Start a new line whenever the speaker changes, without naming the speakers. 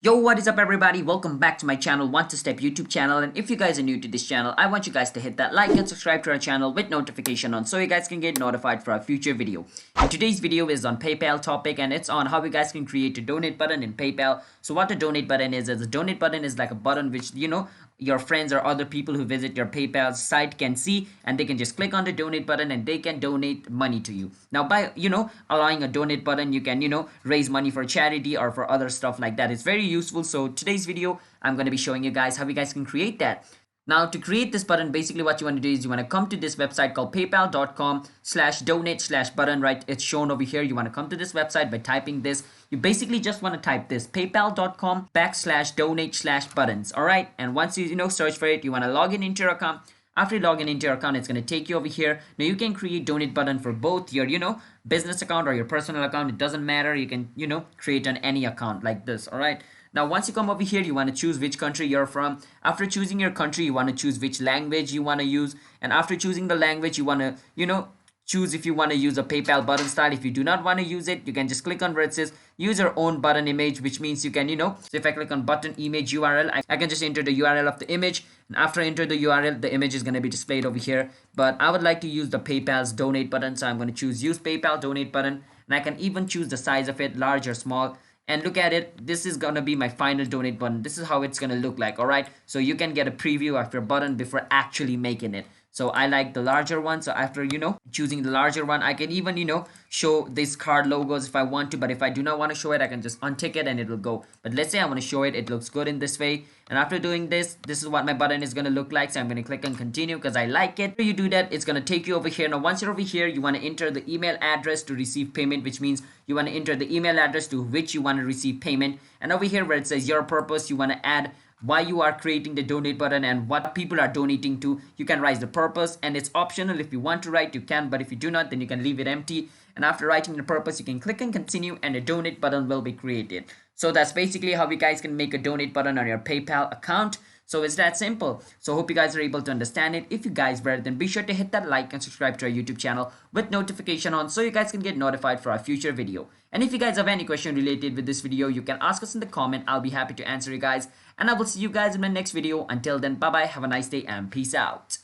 Yo, what is up everybody? Welcome back to my channel, Want to Step YouTube channel. And if you guys are new to this channel, I want you guys to hit that like and subscribe to our channel with notification on so you guys can get notified for our future video. And today's video is on PayPal topic, and it's on how you guys can create a donate button in PayPal. So what a donate button is a donate button is like a button which, your friends or other people who visit your PayPal site can see, and they can just click on the donate button and they can donate money to you. Now by allowing a donate button, you can raise money for charity or for other stuff like that. It's very useful. So today's video I'm going to be showing you guys how you guys can create that. Now to create this button, basically what you want to do is you want to come to this website called paypal.com/donate/button, right? It's shown over here. You want to come to this website by typing this. You basically just want to type this paypal.com/donate/buttons, all right? And once you search for it, you want to log in into your account. After you log in into your account, it's going to take you over here. Now you can create donate button for both your business account or your personal account. It doesn't matter. You can create on any account like this, all right? Now once you come over here, you want to choose which country you're from. After choosing your country, you want to choose which language you want to use, and after choosing the language, you want to choose if you want to use a PayPal button style. If you do not want to use it, you can just click on where it says use your own button image, which means you can so if I click on button image URL, I can just enter the URL of the image, and after I enter the URL, the image is going to be displayed over here. But I would like to use the PayPal's donate button, so I'm going to choose use PayPal donate button, and I can even choose the size of it, large or small. And look at it, this is gonna be my final donate button. This is how it's gonna look like, all right? So you can get a preview of your button before actually making it. So I like the larger one. So after choosing the larger one, I can even show these card logos if I want to. But if I do not want to show it, I can just untick it and it will go. But let's say I want to show it. It looks good in this way. And after doing this, this is what my button is going to look like. So I'm going to click on continue because I like it. After you do that, it's going to take you over here. Now once you're over here, you want to enter the email address to receive payment, which means you want to enter the email address to which you want to receive payment. And over here where it says your purpose, you want to add why you are creating the donate button and what people are donating to. You can write the purpose, and it's optional. If you want to write, you can, but if you do not, then you can leave it empty. And after writing the purpose, you can click and continue, and a donate button will be created. So that's basically how you guys can make a donate button on your PayPal account. So it's that simple. So hope you guys are able to understand it. If you guys were, then be sure to hit that like and subscribe to our YouTube channel with notification on so you guys can get notified for our future video. And if you guys have any question related with this video, you can ask us in the comment. I'll be happy to answer you guys. And I will see you guys in my next video. Until then, bye bye, have a nice day, and peace out.